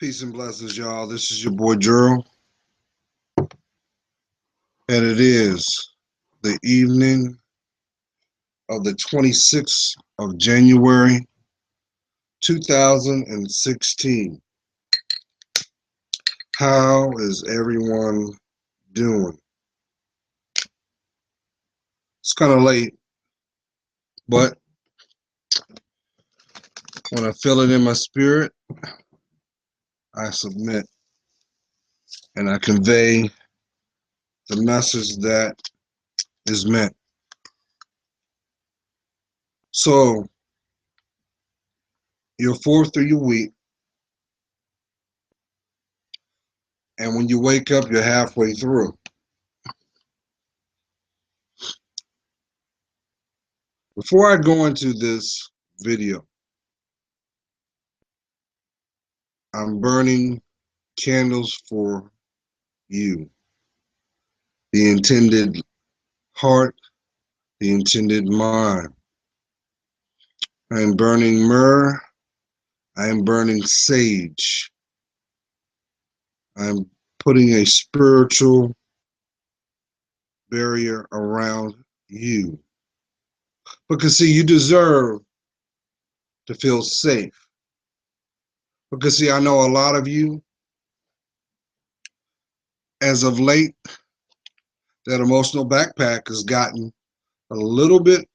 Peace and blessings, y'all. This is your boy Gerald, and it is the evening of the 26th of January, 2016. How is everyone doing? It's kind of late, but when I feel it in my spirit, I submit and I convey the message that is meant. So, you're 4 through your week, and when you wake up, you're halfway through. Before I go into this video, I'm burning candles for you, the intended heart, the intended mind. I am burning myrrh. I am burning sage. I'm putting a spiritual barrier around you. Because, see, you deserve to feel safe. Because, see, I know a lot of you, as of late, that emotional backpack has gotten a little bit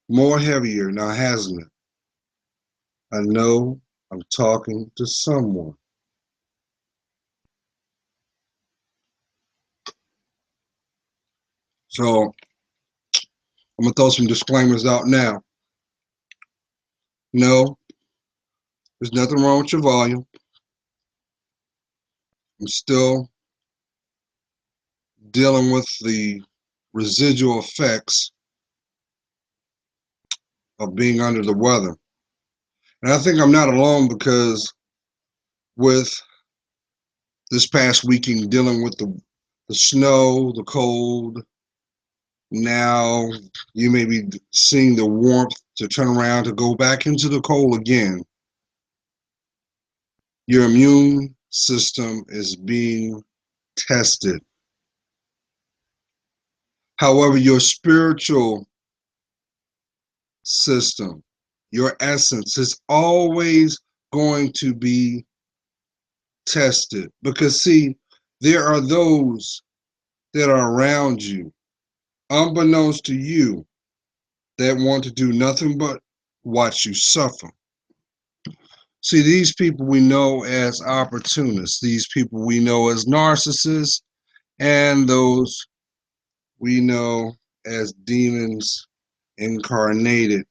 more heavier now, hasn't it? I know I'm talking to someone. So I'm going to throw some disclaimers out now. No, there's nothing wrong with your volume. I'm still dealing with the residual effects of being under the weather. And I think I'm not alone because with this past weekend dealing with the snow, the cold, now you may be seeing the warmth to turn around to go back into the cold again. Your immune system is being tested. However, your spiritual system, your essence is always going to be tested. Because, see, there are those that are around you, unbeknownst to you, that want to do nothing but watch you suffer. See, these people we know as opportunists, these people we know as narcissists, and those we know as demons incarnated.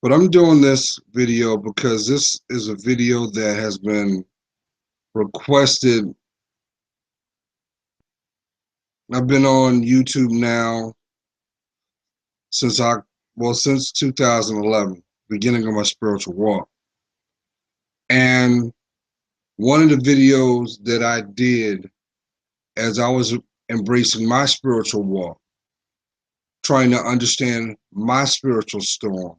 But I'm doing this video because this is a video that has been requested. I've been on YouTube now since 2011, beginning of my spiritual walk. And one of the videos that I did as I was embracing my spiritual walk, trying to understand my spiritual storm,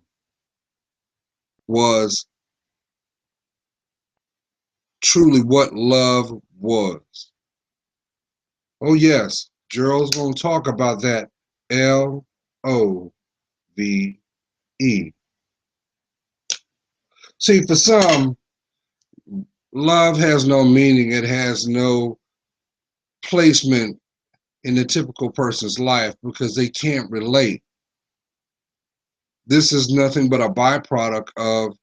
was truly what love was. Oh yes, Gerald's going to talk about that. LOVE. See, for some, love has no meaning. It has no placement in the typical person's life because they can't relate. This is nothing but a byproduct of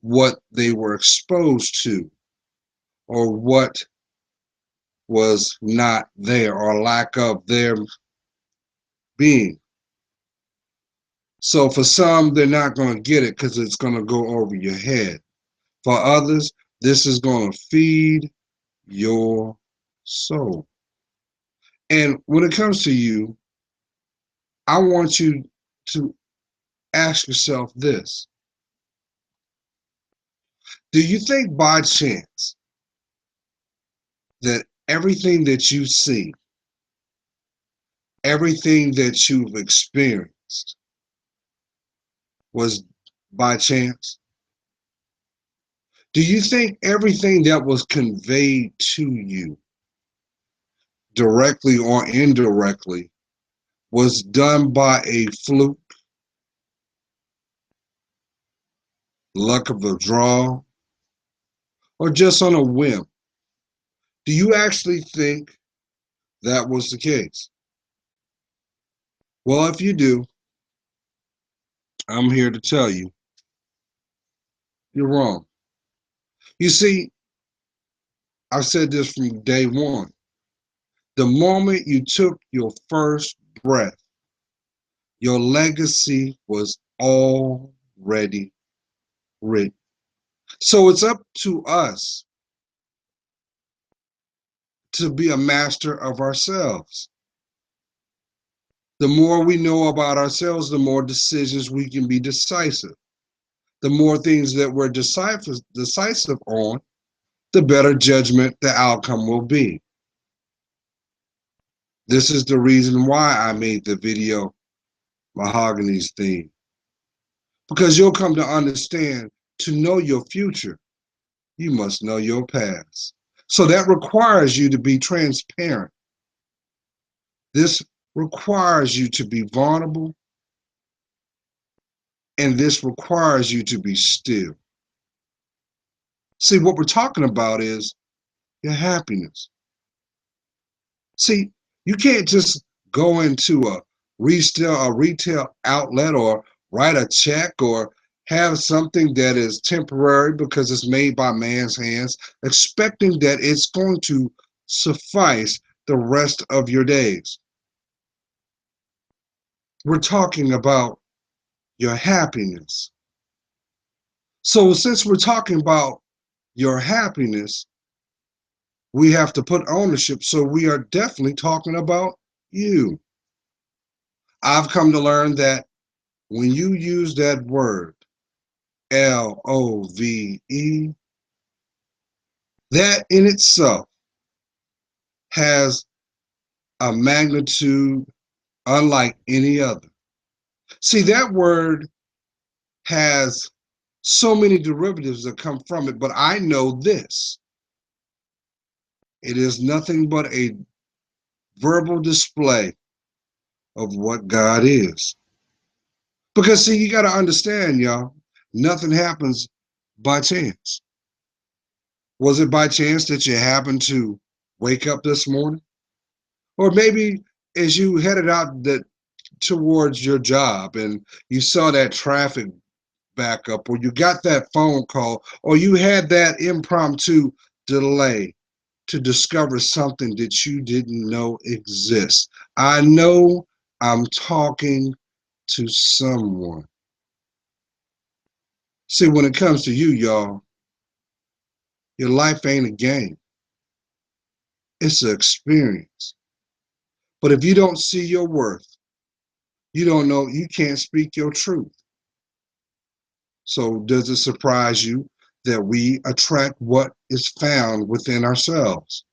what they were exposed to or what was not there or lack of their being. So for some, they're not going to get it because it's going to go over your head. For others, this is going to feed your soul. And when it comes to you, I want you to ask yourself this. Do you think by chance that everything that you see, everything that you've experienced was by chance? Do you think everything that was conveyed to you, directly or indirectly, was done by a fluke, luck of the draw, or just on a whim? Do you actually think that was the case? Well, if you do, I'm here to tell you you're wrong. You see, I've said this from day one. The moment you took your first breath, your legacy was already written. So it's up to us to be a master of ourselves. The more we know about ourselves, the more decisions we can be decisive. The more things that we're decisive on, the better judgment the outcome will be. This is the reason why I made the video Mahogany's theme. Because you'll come to understand, to know your future, you must know your past. So that requires you to be transparent. This requires you to be vulnerable, and this requires you to be still. See, what we're talking about is your happiness. See, you can't just go into a retail outlet or write a check or have something that is temporary because it's made by man's hands, expecting that it's going to suffice the rest of your days. We're talking about your happiness. So since we're talking about your happiness, we have to put ownership. So we are definitely talking about you. I've come to learn that when you use that word, LOVE, that in itself has a magnitude unlike any other. See, that word has so many derivatives that come from it, but I know this. It is nothing but a verbal display of what God is. Because see, you got to understand, y'all, nothing happens by chance. Was it by chance that you happened to wake up this morning? Or maybe as you headed out towards your job and you saw that traffic back up, or you got that phone call, or you had that impromptu delay to discover something that you didn't know exists. I know I'm talking to someone. See, when it comes to you, y'all, your life ain't a game. It's an experience. But if you don't see your worth, you don't know, you can't speak your truth. So does it surprise you that we attract what is found within ourselves?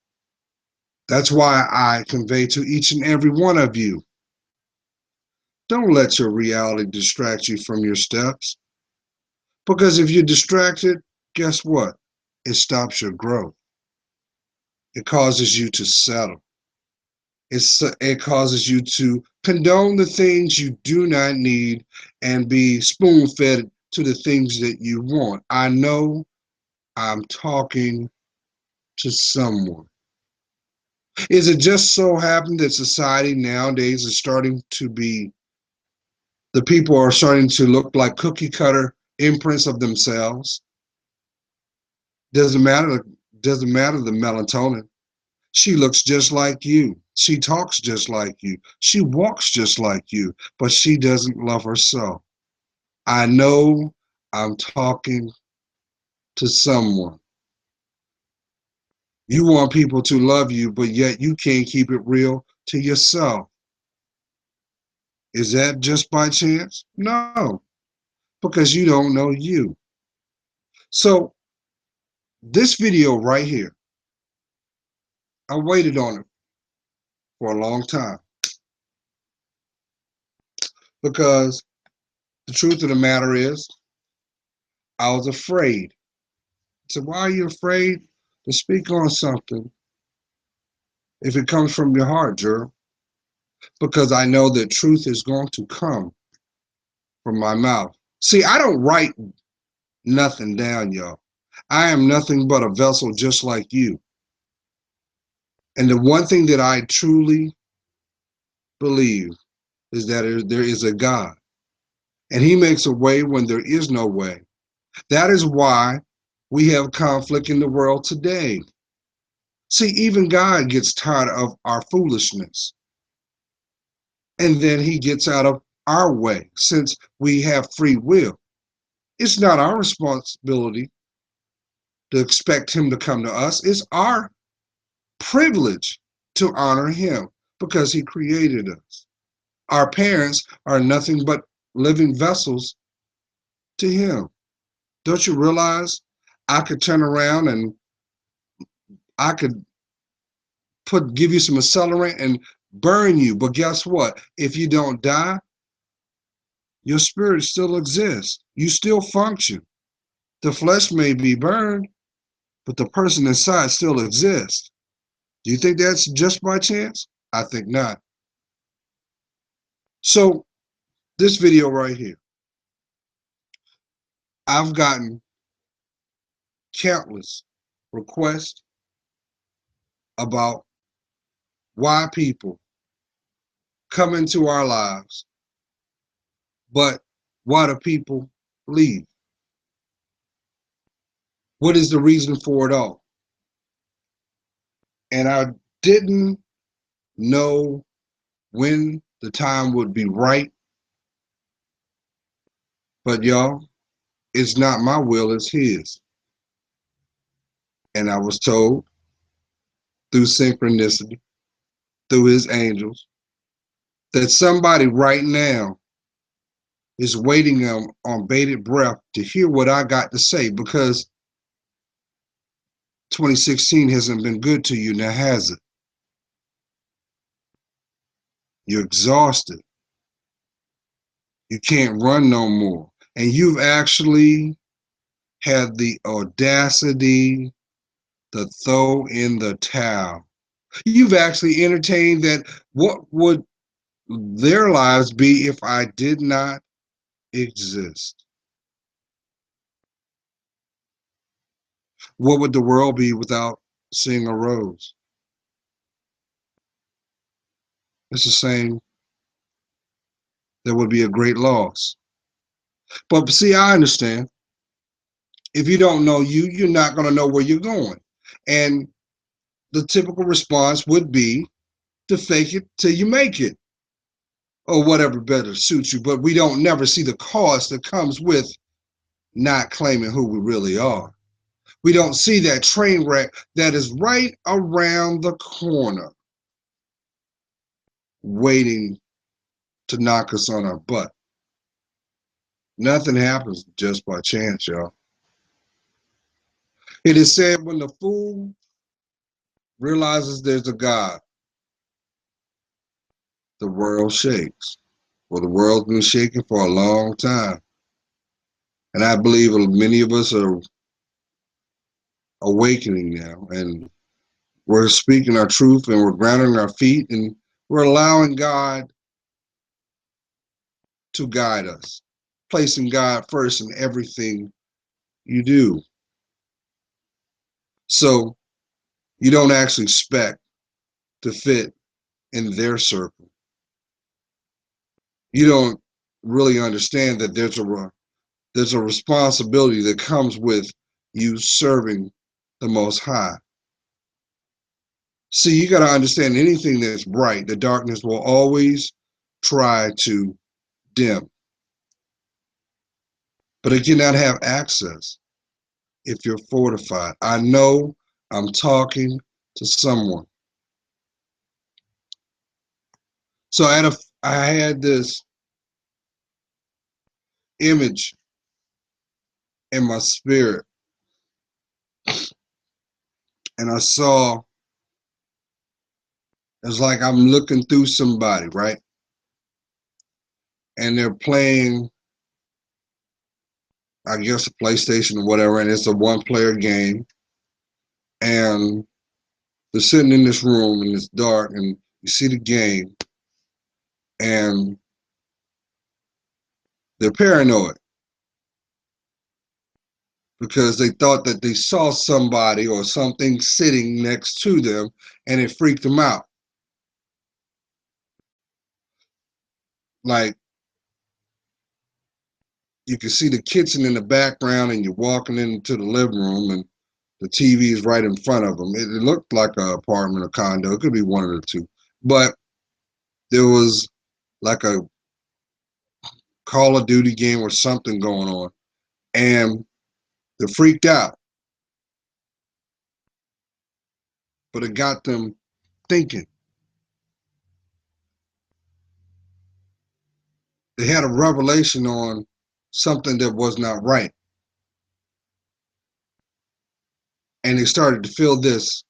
That's why I convey to each and every one of you, don't let your reality distract you from your steps. Because if you're distracted, guess what? It stops your growth. It causes you to settle. It causes you to condone the things you do not need and be spoon-fed to the things that you want. I know I'm talking to someone. Is it just so happened that society nowadays is starting to be, the people are starting to look like cookie cutter imprints of themselves? Doesn't matter, doesn't matter the melatonin. She looks just like you. She talks just like you. She walks just like you, but she doesn't love herself. I know I'm talking to someone. You want people to love you, but yet you can't keep it real to yourself. Is that just by chance? No, because you don't know you. So this video right here, I waited on it for a long time because the truth of the matter is I was afraid So why are you afraid to speak on something if it comes from your heart, Gerald? Because I know that truth is going to come from my mouth. See, I don't write nothing down, y'all. I am nothing but a vessel just like you. And the one thing that I truly believe is that there is a God, and he makes a way when there is no way. That is why we have conflict in the world today. See, even God gets tired of our foolishness, and then he gets out of our way since we have free will. It's not our responsibility to expect him to come to us. It's our privilege to honor him because he created us. Our parents are nothing but living vessels to him. Don't you realize I could turn around and I could give you some accelerant and burn you, but guess what? If you don't die, your spirit still exists. You still function. The flesh may be burned, but the person inside still exists. Do you think that's just by chance? I think not. So this video right here, I've gotten countless requests about why people come into our lives, but why do people leave? What is the reason for it all? And I didn't know when the time would be right, but y'all, it's not my will, it's his. And I was told through synchronicity, through his angels, that somebody right now is waiting on bated breath to hear what I got to say, because 2016 hasn't been good to you, now has it? You're exhausted. You can't run no more. And you've actually had the audacity to throw in the towel. You've actually entertained that what would their lives be if I did not exist? What would the world be without seeing a rose? It's the same. There would be a great loss. But see, I understand. If you don't know you, you're not going to know where you're going. And the typical response would be to fake it till you make it, or whatever better suits you. But we don't never see the cost that comes with not claiming who we really are. We don't see that train wreck that is right around the corner, waiting to knock us on our butt. Nothing happens just by chance, y'all. It is said when the fool realizes there's a God, the world shakes. Well, the world's been shaking for a long time. And I believe many of us are awakening now. And we're speaking our truth, and we're grounding our feet, and we're allowing God to guide us, placing God first in everything you do. So you don't actually expect to fit in their circle. You don't really understand that there's a responsibility that comes with you serving the Most High. See, you got to understand, anything that's bright, the darkness will always try to dim, but it cannot have access if you're fortified. I know I'm talking to someone. So I had this image in my spirit, and I saw, it's like I'm looking through somebody, right? And they're playing I guess a PlayStation or whatever, and it's a one-player game, and they're sitting in this room and it's dark, and you see the game, and they're paranoid because they thought that they saw somebody or something sitting next to them, and it freaked them out. Like, you can see the kitchen in the background, and you're walking into the living room, and the TV is right in front of them. It looked like an apartment or condo. It could be one of the two. But there was like a Call of Duty game or something going on, and they're freaked out. But it got them thinking. They had a revelation on something that was not right. And they started to feel this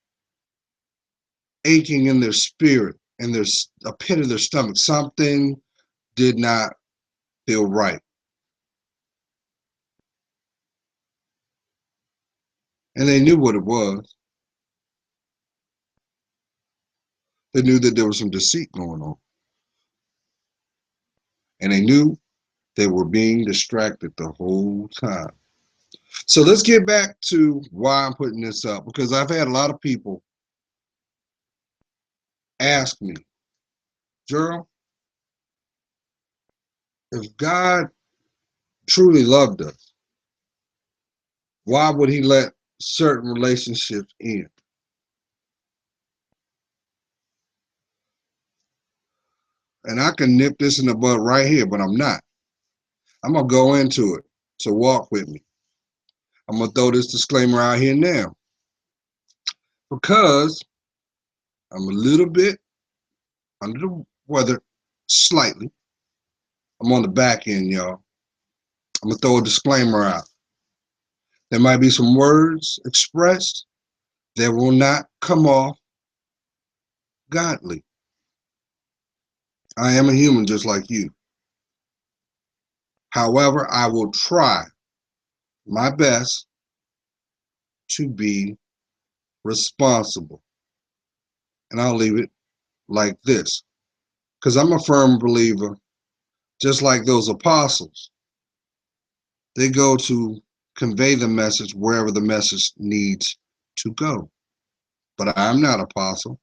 aching in their spirit and there's a pit of their stomach. Something did not feel right. And they knew what it was. They knew that there was some deceit going on. And they knew they were being distracted the whole time. So let's get back to why I'm putting this up, because I've had a lot of people ask me, Gerald, if God truly loved us, why would he let certain relationships end? And I can nip this in the bud right here, but I'm not. I'm going to go into it. So walk with me. I'm going to throw this disclaimer out here now because I'm a little bit under the weather, slightly. I'm on the back end, y'all. I'm going to throw a disclaimer out. There might be some words expressed that will not come off godly. I am a human just like you. However, I will try my best to be responsible. And I'll leave it like this, because I'm a firm believer, just like those apostles, they go to convey the message wherever the message needs to go. But I'm not an apostle.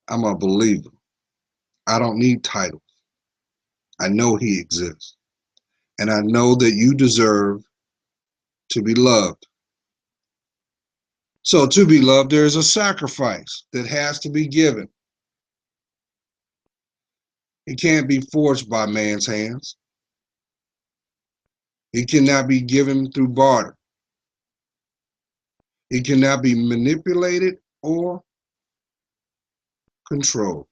I'm a believer. I don't need titles. I know he exists. And I know that you deserve to be loved. So to be loved, there is a sacrifice that has to be given. It can't be forged by man's hands. It cannot be given through barter. It cannot be manipulated or controlled.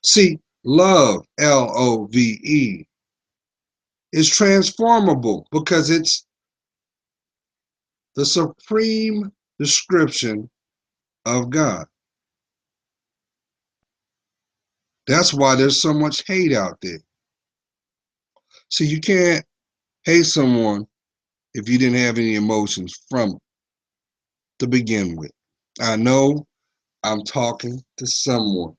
See, love, Love, is transformable because it's the supreme description of God. That's why there's so much hate out there. See, you can't hate someone if you didn't have any emotions from to begin with. I know I'm talking to someone.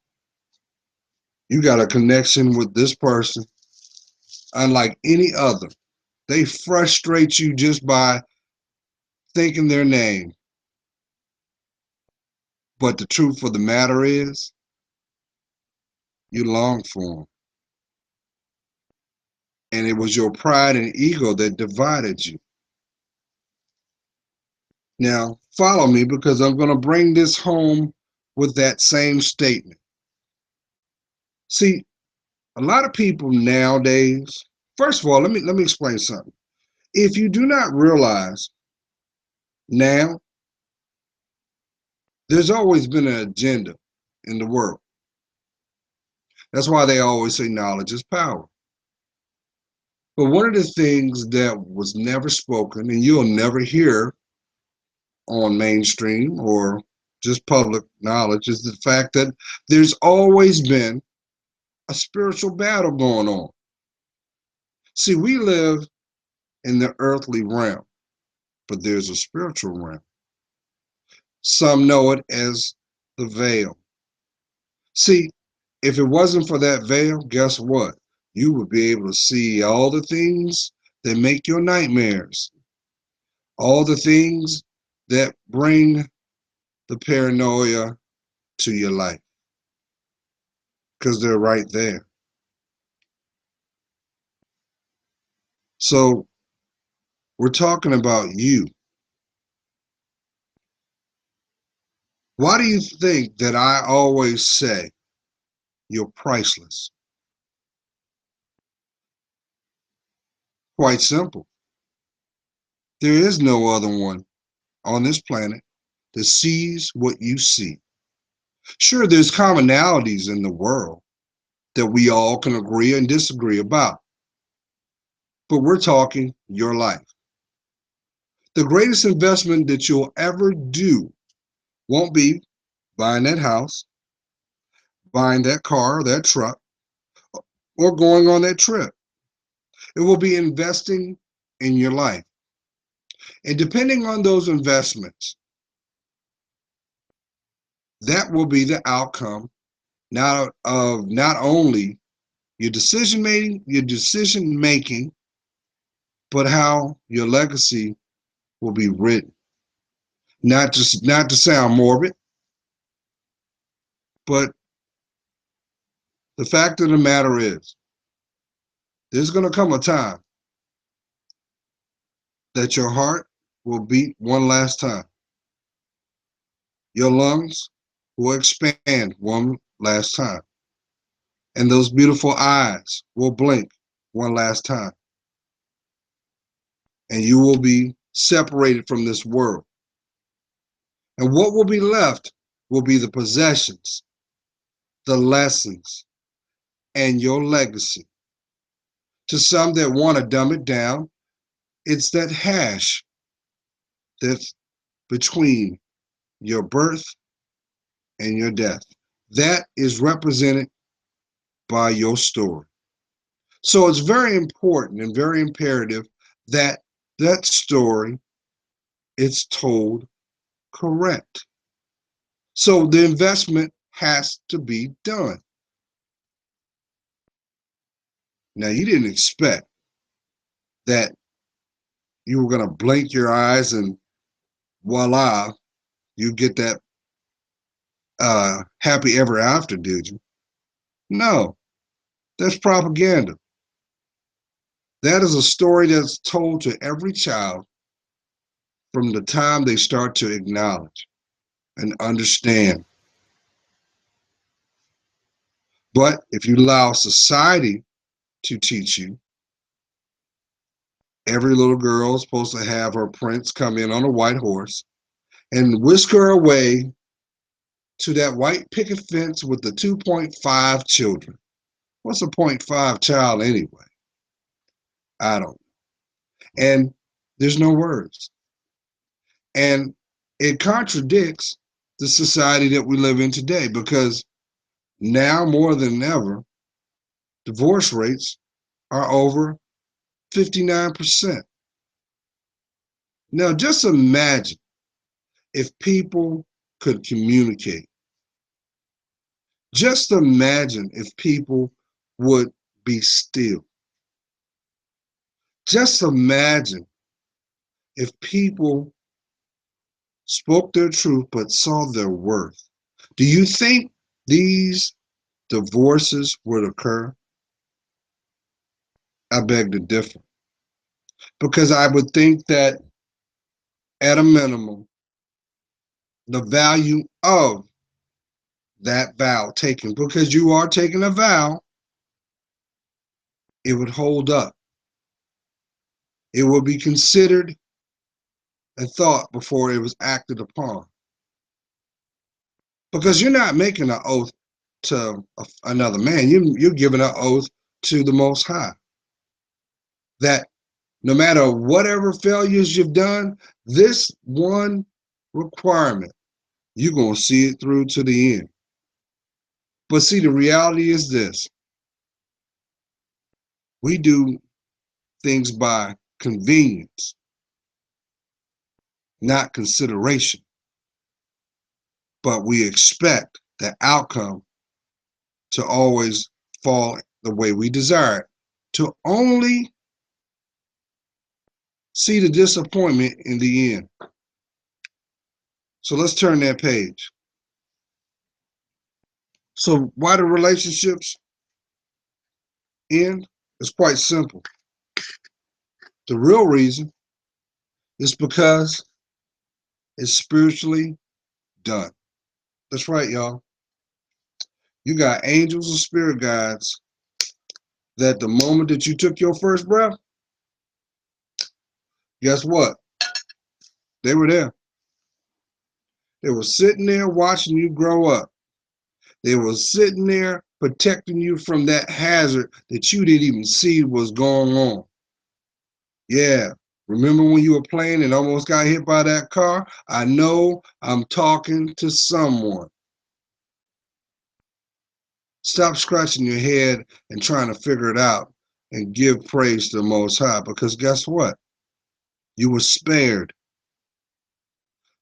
You got a connection with this person unlike any other. They frustrate you just by thinking their name. But the truth of the matter is, you long for them. And it was your pride and ego that divided you. Now, follow me because I'm going to bring this home with that same statement. See, a lot of people nowadays, first of all, let me explain something. If you do not realize now, there's always been an agenda in the world. That's why they always say knowledge is power. But one of the things that was never spoken, and you'll never hear on mainstream or just public knowledge, is the fact that there's always been a spiritual battle going on. See, we live in the earthly realm, but there's a spiritual realm. Some know it as the veil. See, if it wasn't for that veil, guess what? You would be able to see all the things that make your nightmares, all the things that bring the paranoia to your life, because they're right there. So we're talking about you. Why do you think that I always say you're priceless? Quite simple. There is no other one on this planet that sees what you see. Sure, there's commonalities in the world that we all can agree and disagree about, but we're talking your life. The greatest investment that you'll ever do won't be buying that house, buying that car, or that truck, or going on that trip. It will be investing in your life. And depending on those investments, that will be the outcome not only your decision making, but how your legacy will be written. Not to sound morbid, but the fact of the matter is, there's going to come a time that your heart will beat one last time. Your lungs will expand one last time. And those beautiful eyes will blink one last time. And you will be separated from this world. And what will be left will be the possessions, the lessons, and your legacy. To some that want to dumb it down, it's that hash that's between your birth and your death. That is represented by your story. So it's very important and very imperative that that story is told correct. So the investment has to be done. Now, you didn't expect that you were going to blink your eyes and voila, you get that happy ever after, did you? No, that's propaganda. That is a story that's told to every child from the time they start to acknowledge and understand. But if you allow society to teach you, every little girl is supposed to have her prince come in on a white horse and whisk her away to that white picket fence with the 2.5 children. What's a 0.5 child anyway? I don't. And there's no words. And it contradicts the society that we live in today, because now more than ever, divorce rates are over 59%. Now, just imagine if people could communicate. Just imagine if people would be still. Just imagine if people spoke their truth but saw their worth. Do you think these divorces would occur? I beg to differ. Because I would think that at a minimum, the value of that vow taken, because you are taking a vow, it would hold up. It would be considered and thought before it was acted upon. Because you're not making an oath to another man. You're giving an oath to the Most High. That no matter whatever failures you've done, this one requirement, you're going to see it through to the end. But see, the reality is this. We do things by convenience, not consideration. But we expect the outcome to always fall the way we desire it, to only see the disappointment in the end. So let's turn that page. So why do relationships end? It's quite simple. The real reason is because it's spiritually done. That's right, y'all. You got angels and spirit guides that the moment that you took your first breath, guess what? They were there. They were sitting there watching you grow up. They were sitting there protecting you from that hazard that you didn't even see was going on. Yeah. Remember when you were playing and almost got hit by that car? I know I'm talking to someone. Stop scratching your head and trying to figure it out and give praise to the Most High, because guess what? You were spared.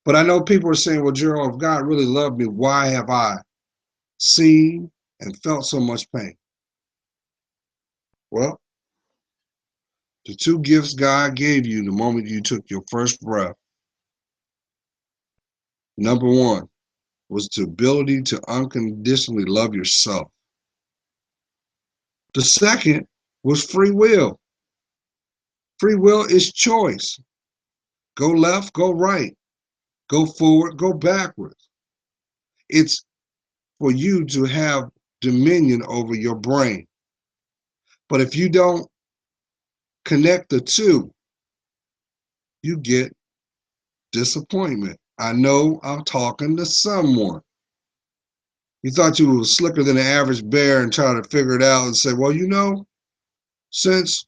But I know people are saying, well, Gerald, if God really loved me, why have I seen and felt so much pain? Well, the two gifts God gave you the moment you took your first breath, number one, was the ability to unconditionally love yourself. The second was free will. Free will is choice. Go left, go right, go forward, go backwards. It's for you to have dominion over your brain. But if you don't connect the two, you get disappointment. I know I'm talking to someone. You thought you were slicker than the average bear and try to figure it out and say, well, since,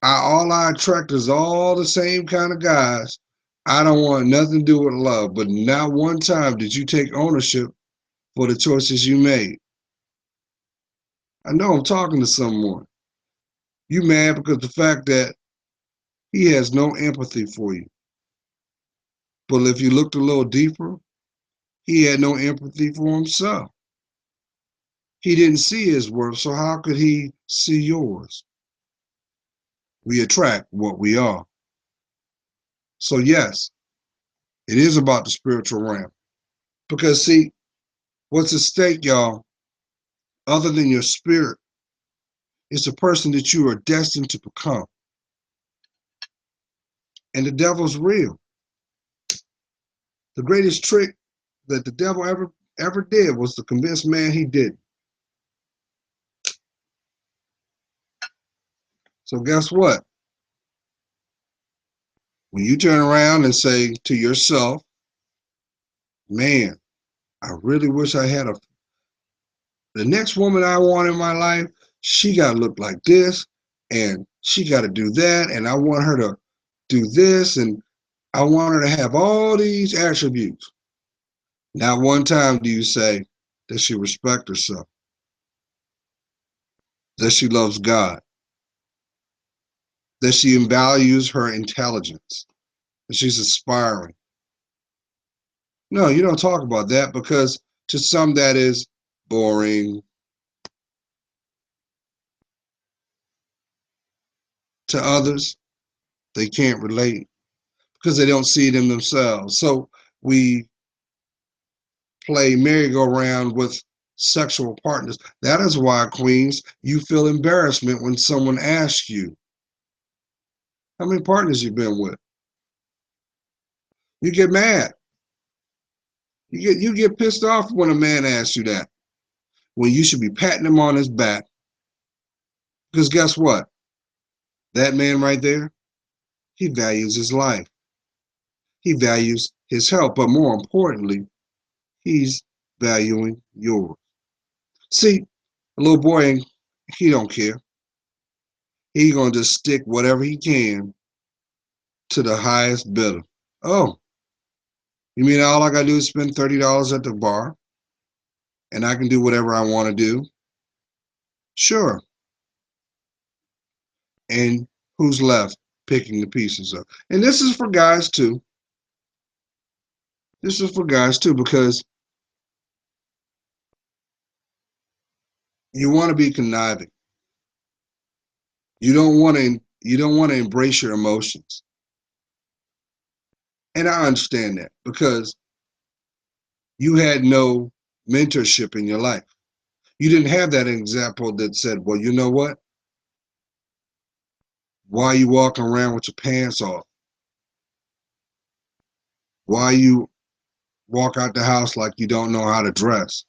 all I attract is all the same kind of guys, I don't want nothing to do with love. But not one time did you take ownership for the choices you made. I know I'm talking to someone. You mad because the fact that he has no empathy for you. But if you looked a little deeper, he had no empathy for himself. He didn't see his worth, so how could he see yours? We attract what we are. So yes, it is about the spiritual realm. Because see, what's at stake, y'all, other than your spirit, is the person that you are destined to become. And the devil's real. The greatest trick that the devil ever did was to convince man he didn't. So guess what? When you turn around and say to yourself, man, I really wish I had the next woman I want in my life, she got to look like this, and she got to do that, and I want her to do this, and I want her to have all these attributes. Not one time do you say that she respects herself, that she loves God, that she values her intelligence, that she's aspiring. No, you don't talk about that, because to some that is boring. To others, they can't relate because they don't see it in themselves. So we play merry-go-round with sexual partners. That is why, queens, you feel embarrassment when someone asks you how many partners you've been with. You get mad. You get pissed off when a man asks you that, when you should be patting him on his back. Because guess what? That man right there, he values his life. He values his health, but more importantly, he's valuing yours. See, a little boy, he don't care. He gonna just stick whatever he can to the highest bidder. Oh, you mean all I gotta do is spend $30 at the bar and I can do whatever I want to do? Sure. And who's left? picking the pieces up. And this is for guys too. This is for guys too, because you want to be conniving. You don't want to embrace your emotions. And I understand that because you had no mentorship in your life. You didn't have that example that said, well, you know what? Why are you walking around with your pants off? Why you walk out the house like you don't know how to dress?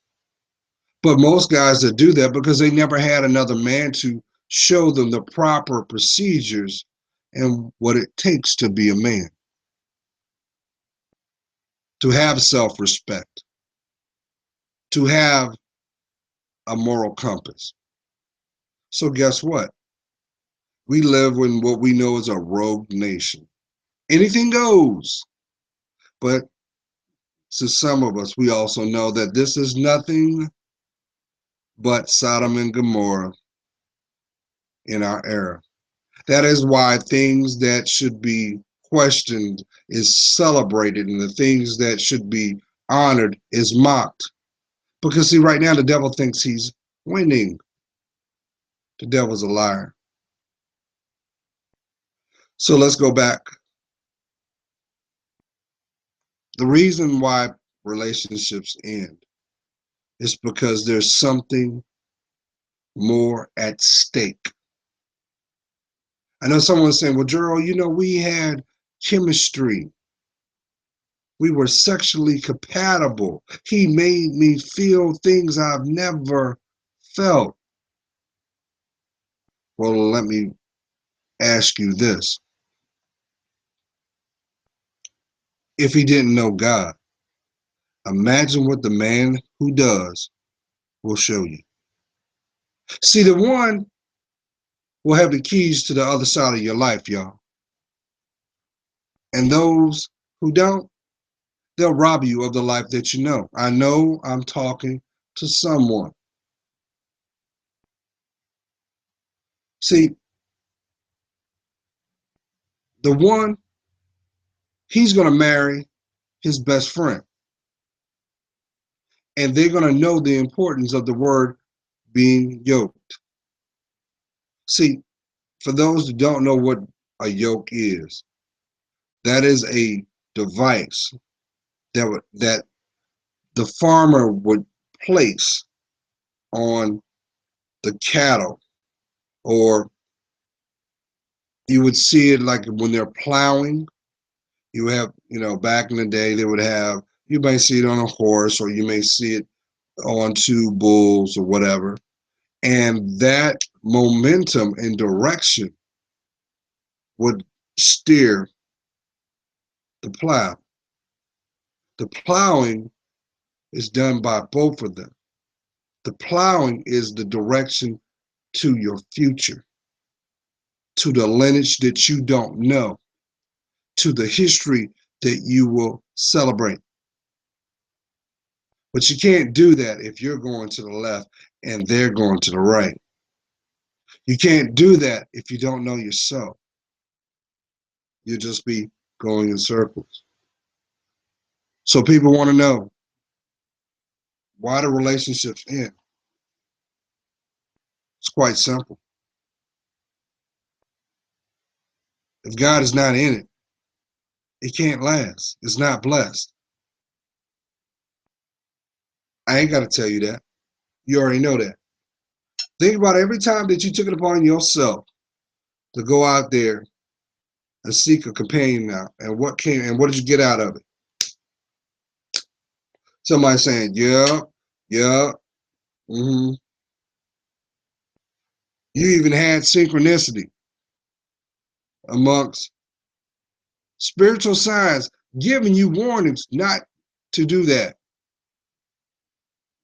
But most guys that do that because they never had another man to show them the proper procedures and what it takes to be a man, to have self-respect, to have a moral compass. So guess what? We live in what we know as a rogue nation. Anything goes. But to some of us, we also know that this is nothing but Sodom and Gomorrah in our era. That is why things that should be questioned is celebrated, and the things that should be honored is mocked. Because see, right now the devil thinks he's winning. The devil's a liar. So let's go back. The reason why relationships end is because there's something more at stake. I know someone's saying, well, Gerald, we had chemistry. We were sexually compatible. He made me feel things I've never felt. Well, let me ask you this. If he didn't know God, imagine what the man who does will show you. See, the one will have the keys to the other side of your life, y'all. And those who don't, they'll rob you of the life that you know. I know I'm talking to someone. See, the one, he's going to marry his best friend. And they're going to know the importance of the word being yoked. See, for those who don't know what a yoke is, that is a device that the farmer would place on the cattle, or you would see it like when they're plowing. You have, back in the day, they would have, you may see it on a horse, or you may see it on two bulls or whatever. And that momentum and direction would steer the plow. The plowing is done by both of them. The plowing is the direction to your future, to the lineage that you don't know, to the history that you will celebrate. But you can't do that if you're going to the left and they're going to the right. You can't do that if you don't know yourself. You'll just be going in circles. So people want to know, why do relationships end? It's quite simple. If God is not in it, it can't last. It's not blessed. I ain't got to tell you that. You already know that. Think about every time that you took it upon yourself to go out there and seek a companion out, and what did you get out of it? Somebody saying, yeah, yeah, mm-hmm. You even had synchronicity amongst spiritual signs giving you warnings not to do that.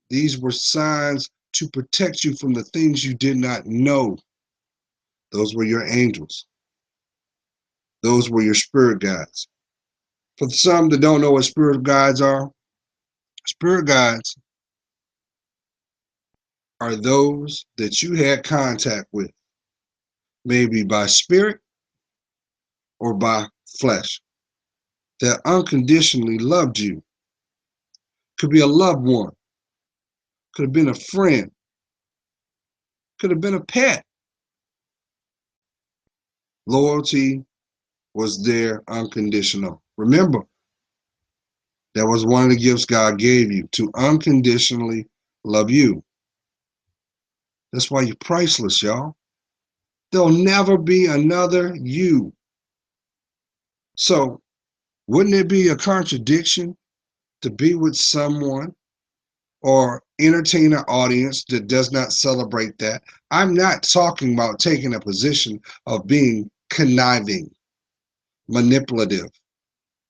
These were signs to protect you from the things you did not know. Those were your angels. Those were your spirit guides. For some that don't know what spirit guides are those that you had contact with, maybe by spirit, or by flesh that unconditionally loved you. Could be a loved one, could have been a friend, could have been a pet. Loyalty was there unconditional. Remember, that was one of the gifts God gave you, to unconditionally love you. That's why you're priceless, y'all. There'll never be another you. So, wouldn't it be a contradiction to be with someone or entertain an audience that does not celebrate that? I'm not talking about taking a position of being conniving, manipulative,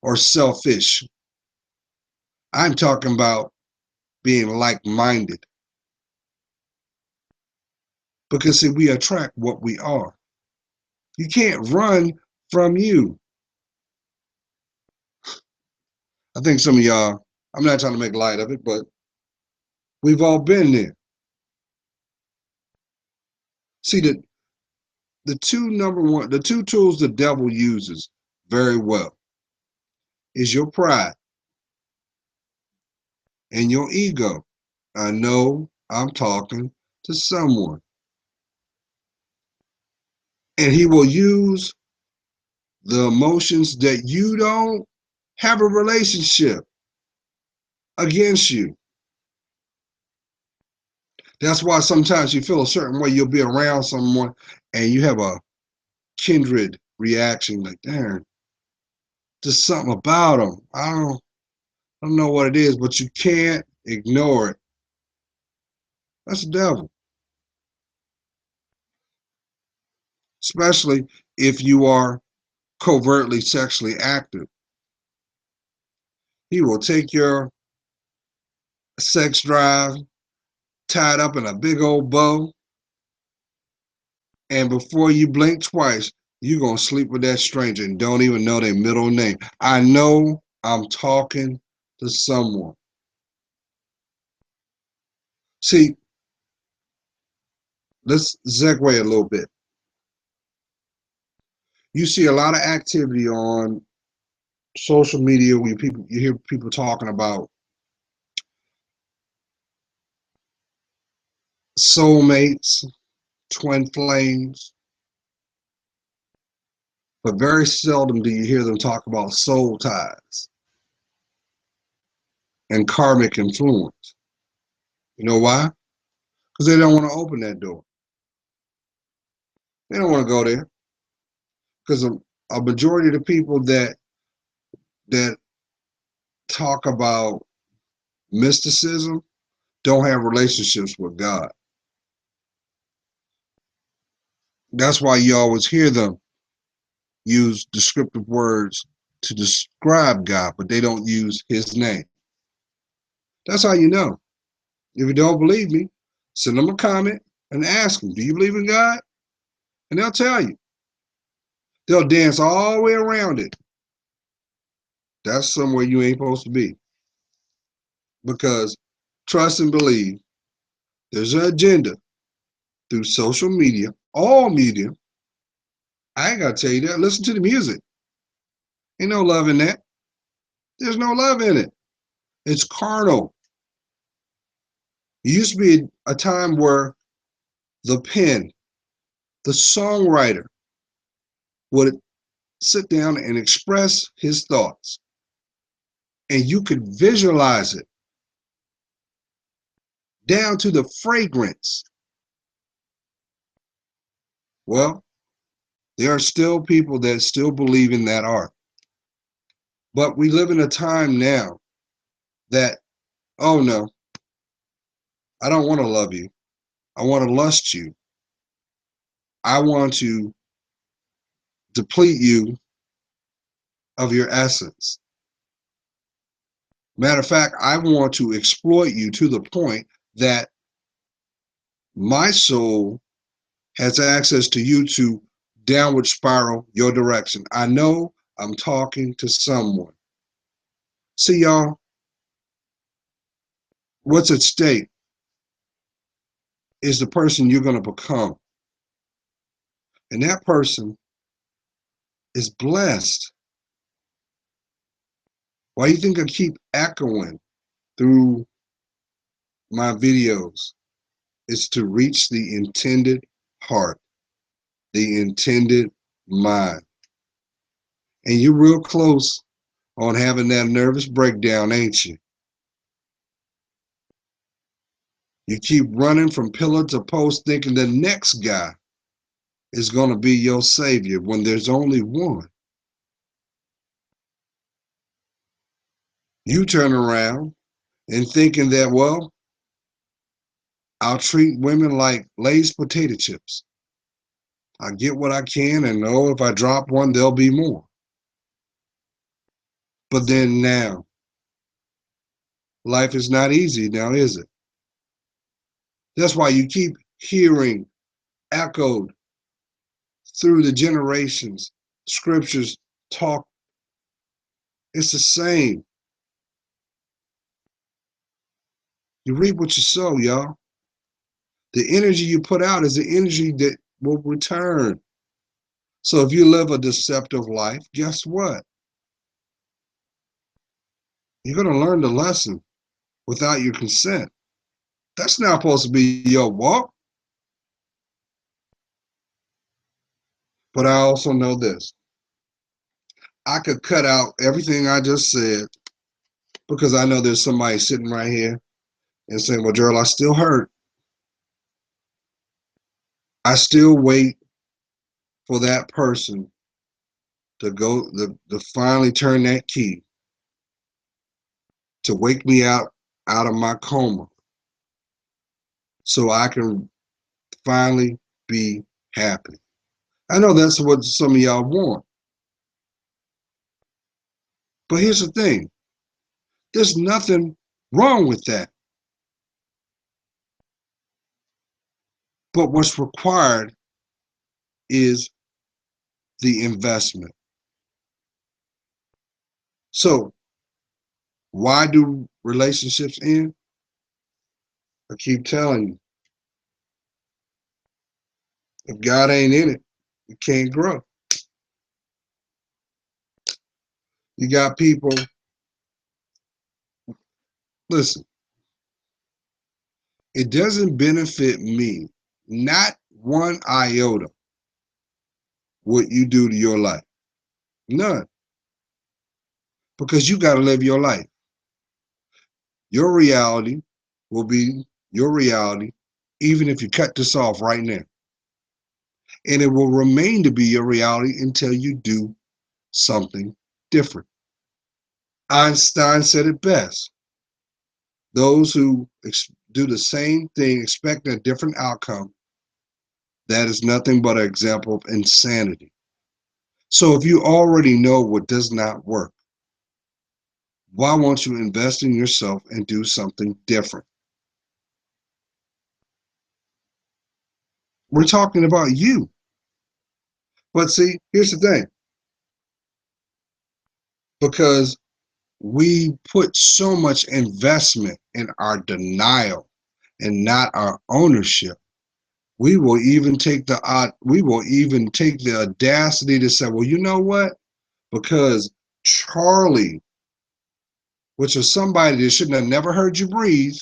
or selfish. I'm talking about being like-minded. Because see, we attract what we are. You can't run from you. I think some of y'all, I'm not trying to make light of it, but we've all been there. See, the two tools the devil uses very well is your pride and your ego. I know I'm talking to someone. And he will use the emotions that you don't have a relationship against you. That's why sometimes you feel a certain way. You'll be around someone and you have a kindred reaction, like, damn, just something about them. I don't know what it is, but you can't ignore it. That's the devil. Especially if you are covertly sexually active. He will take your sex drive, tie it up in a big old bow, and before you blink twice, you're going to sleep with that stranger and don't even know their middle name. I know I'm talking to someone. See, let's segue a little bit. You see a lot of activity on social media where you hear people talking about soulmates, twin flames, but very seldom do you hear them talk about soul ties and karmic influence. You know why? Because they don't want to open that door. They don't want to go there because a majority of the people that talk about mysticism don't have relationships with God. That's why you always hear them use descriptive words to describe God, but they don't use his name. That's how you know. If you don't believe me, send them a comment and ask them, do you believe in God? And they'll tell you. They'll dance all the way around it. That's somewhere you ain't supposed to be. Because trust and believe, there's an agenda through social media, all media. I ain't got to tell you that. Listen to the music. Ain't no love in that. There's no love in it. It's carnal. It used to be a time where the pen, the songwriter, would sit down and express his thoughts. And you could visualize it down to the fragrance. Well, there are still people that still believe in that art. But we live in a time now that, oh no, I don't want to love you. I want to lust you. I want to deplete you of your essence. Matter of fact, I want to exploit you to the point that my soul has access to you to downward spiral your direction. I know I'm talking to someone. See, y'all, what's at stake is the person you're going to become. And that person is blessed. Why do you think I keep echoing through my videos? It's to reach the intended heart, the intended mind. And you're real close on having that nervous breakdown, ain't you? You keep running from pillar to post thinking the next guy is going to be your savior when there's only one. You turn around and thinking that, well, I'll treat women like Lay's potato chips. I get what I can and know if I drop one, there'll be more. But then now, life is not easy now, is it? That's why you keep hearing echoed through the generations, scriptures talk. It's the same. You reap what you sow, y'all. The energy you put out is the energy that will return. So if you live a deceptive life, guess what? You're going to learn the lesson without your consent. That's not supposed to be your walk. But I also know this. I could cut out everything I just said because I know there's somebody sitting right here and saying, well, Gerald, I still hurt. I still wait for that person to go to finally turn that key to wake me out of my coma so I can finally be happy. I know that's what some of y'all want. But here's the thing. There's nothing wrong with that. But what's required is the investment. So why do relationships end? I keep telling you, if God ain't in it, you can't grow. You got people, listen, it doesn't benefit me, not one iota, what you do to your life. None. Because you got to live your life. Your reality will be your reality, even if you cut this off right now. And it will remain to be your reality until you do something different. Einstein said it best. Those who do the same thing, expect a different outcome, that is nothing but an example of insanity. So if you already know what does not work, why won't you invest in yourself and do something different? We're talking about you. But see, here's the thing. Because we put so much investment in our denial and not our ownership, we will even take the audacity to say, well, you know what? Because Charlie, which is somebody that shouldn't have never heard you breathe,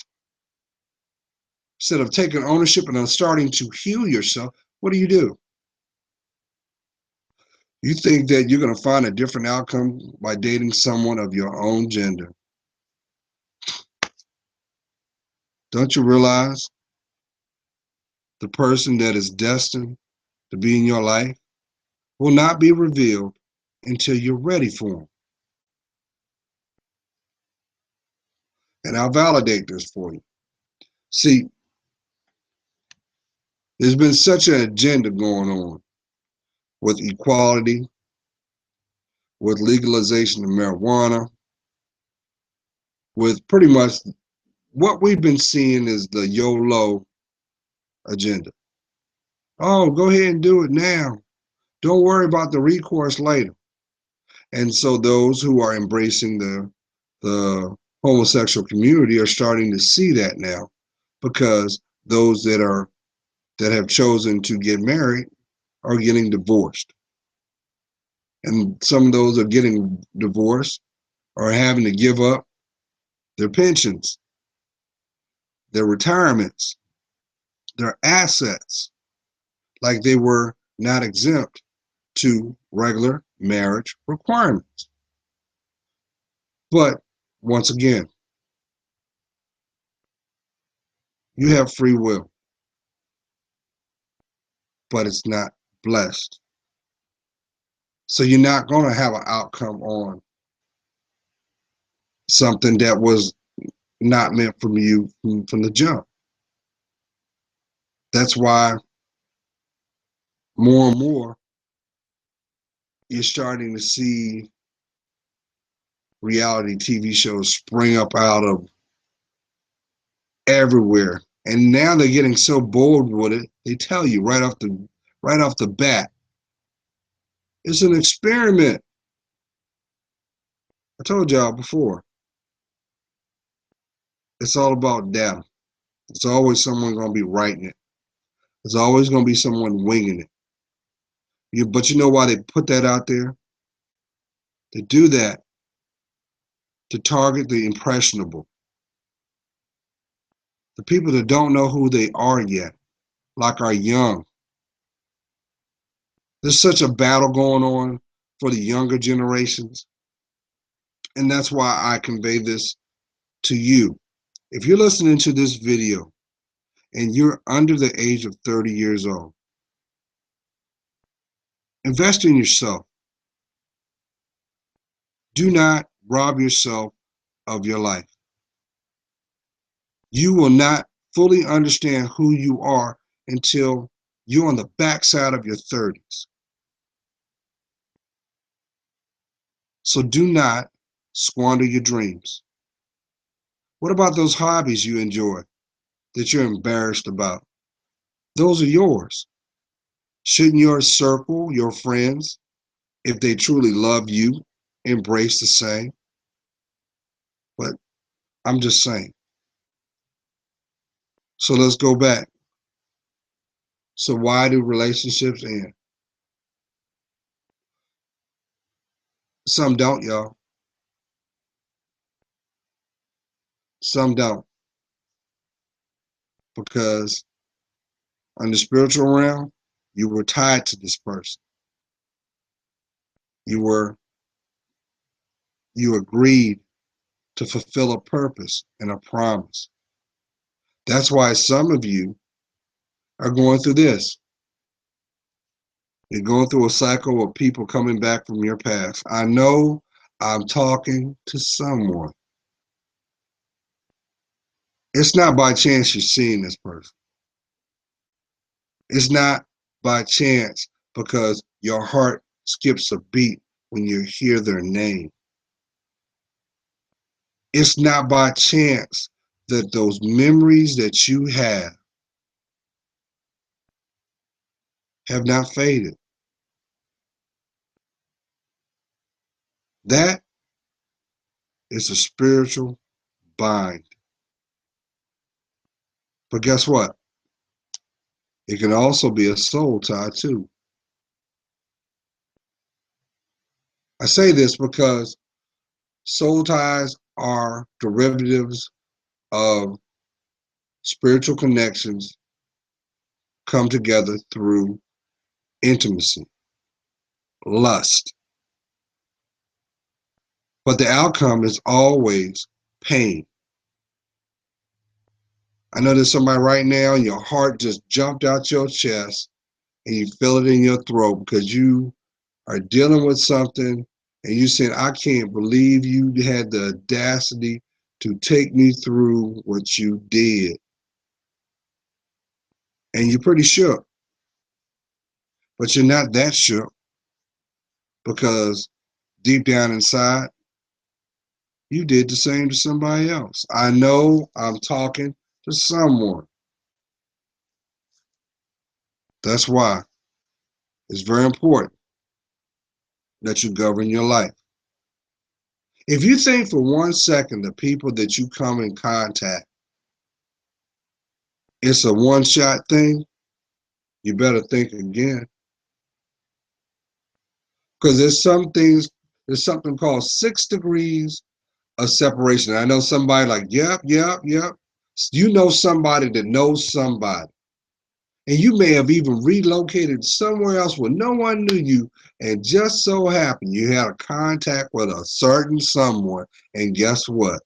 instead of taking ownership and starting to heal yourself, what do? You think that you're going to find a different outcome by dating someone of your own gender. Don't you realize the person that is destined to be in your life will not be revealed until you're ready for them? And I'll validate this for you. See, there's been such an agenda going on with equality, with legalization of marijuana, with pretty much what we've been seeing is the YOLO agenda. Oh, go ahead and do it now. Don't worry about the recourse later. And so those who are embracing the homosexual community are starting to see that now, because those that have chosen to get married are getting divorced. And some of those are getting divorced or having to give up their pensions, their retirements, their assets, like they were not exempt to regular marriage requirements. But once again, you have free will, but it's not blessed. So you're not going to have an outcome on something that was not meant for you from the jump. That's why more and more you're starting to see reality TV shows spring up out of everywhere. And now they're getting so bold with it, they tell you right off the bat, it's an experiment. I told y'all before, it's all about data. It's always someone going to be writing it. There's always going to be someone winging it. But you know why they put that out there? They do that to target the impressionable, the people that don't know who they are yet, like our young. There's such a battle going on for the younger generations. And that's why I convey this to you. If you're listening to this video and you're under the age of 30 years old, invest in yourself. Do not rob yourself of your life. You will not fully understand who you are until you're on the backside of your 30s. So do not squander your dreams. What about those hobbies you enjoy that you're embarrassed about? Those are yours. Shouldn't your circle, your friends, if they truly love you, embrace the same? But I'm just saying. So let's go back. So why do relationships end? Some don't, y'all. Some don't. Because on the spiritual realm, you were tied to this person. You agreed to fulfill a purpose and a promise. That's why some of you are going through this. You're going through a cycle of people coming back from your past. I know I'm talking to someone. It's not by chance you're seeing this person. It's not by chance because your heart skips a beat when you hear their name. It's not by chance that those memories that you have not faded. That is a spiritual bind. But guess what? It can also be a soul tie too. I say this because soul ties are derivatives of spiritual connections come together through intimacy, lust. But the outcome is always pain. I know there's somebody right now, and your heart just jumped out your chest and you feel it in your throat because you are dealing with something and you said, I can't believe you had the audacity to take me through what you did. And you're pretty shook, but you're not that shook because deep down inside, you did the same to somebody else. I know I'm talking to someone. That's why it's very important that you govern your life. If you think for 1 second the people that you come in contact, it's a one-shot thing, you better think again. Because there's something called 6 degrees of separation. I know somebody like, yep, yep, yep. You know somebody that knows somebody. And you may have even relocated somewhere else where no one knew you, and just so happened you had a contact with a certain someone, and guess what?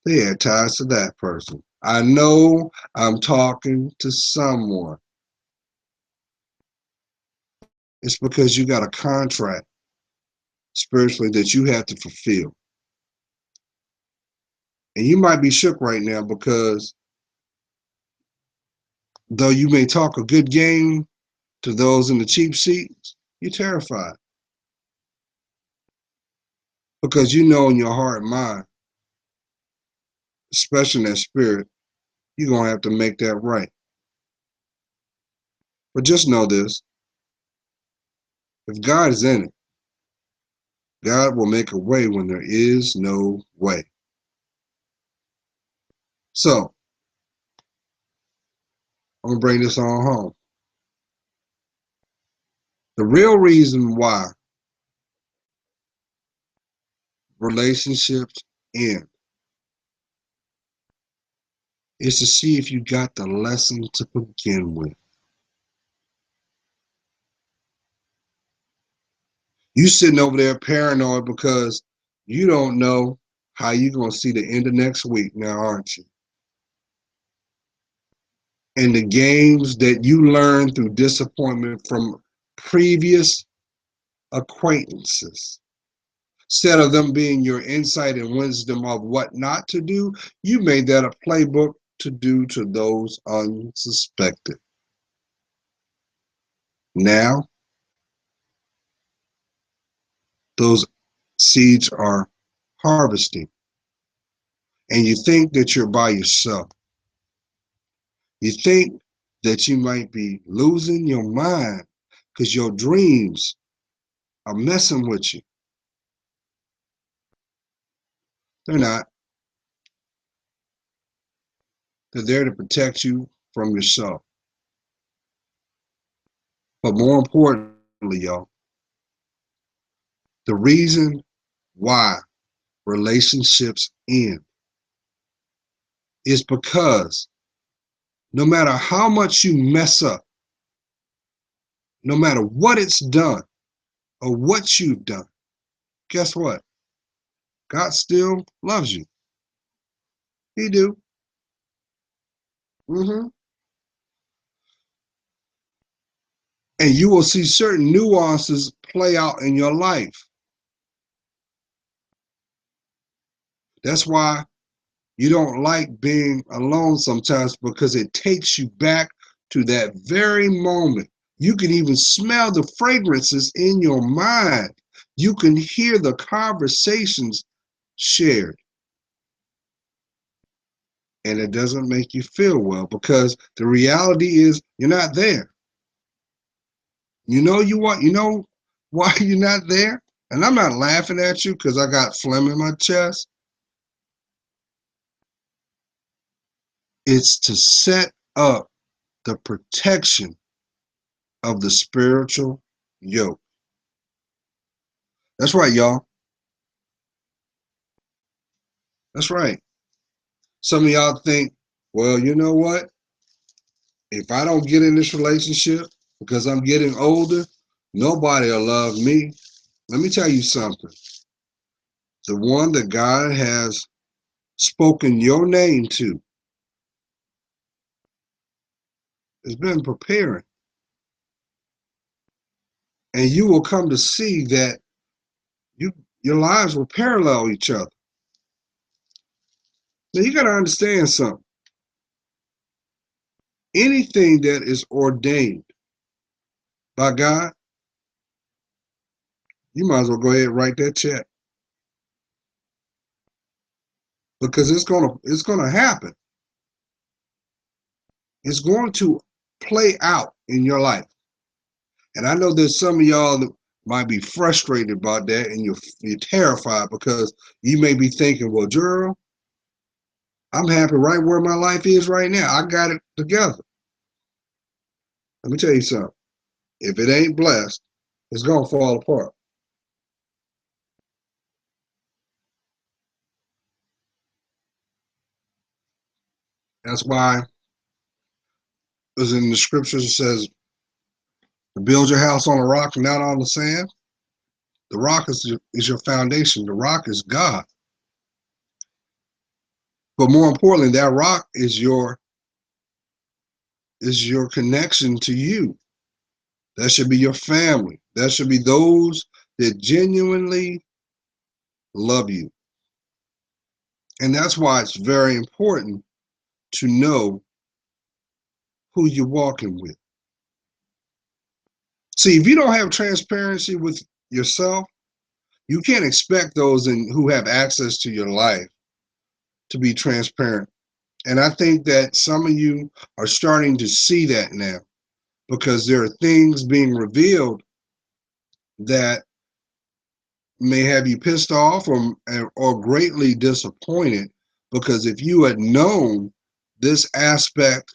They had ties to that person. I know I'm talking to someone. It's because you got a contract spiritually that you have to fulfill. And you might be shook right now because though you may talk a good game to those in the cheap seats, you're terrified because you know in your heart and mind, especially in that spirit, you're going to have to make that right. But just know this, if God is in it, God will make a way when there is no way. So I'm going to bring this on home. The real reason why relationships end is to see if you got the lesson to begin with. You sitting over there paranoid because you don't know how you're going to see the end of next week now, aren't you? And the games that you learned through disappointment from previous acquaintances, instead of them being your insight and wisdom of what not to do, you made that a playbook to do to those unsuspected. Now, those seeds are harvesting, and you think that you're by yourself. You think that you might be losing your mind because your dreams are messing with you. They're not. They're there to protect you from yourself. But more importantly, y'all, the reason why relationships end is because no matter how much you mess up, no matter what it's done or what you've done, guess what? God still loves you. He do. Mm-hmm. And you will see certain nuances play out in your life. That's why you don't like being alone sometimes, because it takes you back to that very moment. You can even smell the fragrances in your mind. You can hear the conversations shared. And it doesn't make you feel well because the reality is you're not there. You know why you're not there? And I'm not laughing at you because I got phlegm in my chest. It's to set up the protection of the spiritual yoke. That's right, y'all. That's right. Some of y'all think, well, you know what? If I don't get in this relationship because I'm getting older, nobody will love me. Let me tell you something. The one that God has spoken your name to has been preparing. And you will come to see that you your lives will parallel each other. Now you got to understand something. Anything that is ordained by God, you might as well go ahead and write that check because it's gonna happen. It's going to play out in your life. And I know there's some of y'all that might be frustrated about that, and you're terrified because you may be thinking, well, Gerald, I'm happy right where my life is right now. I got it together. Let me tell you something. If it ain't blessed, It's going to fall apart. That's why, as in the scriptures, it says, build your house on a rock, not on the sand. The rock is your foundation. The rock is God. But more importantly, that rock is your connection to you. That should be your family. That should be those that genuinely love you. And that's why it's very important to know who you're walking with. See, if you don't have transparency with yourself, you can't expect those who have access to your life to be transparent. And I think that some of you are starting to see that now, because there are things being revealed that may have you pissed off or greatly disappointed, because if you had known this aspect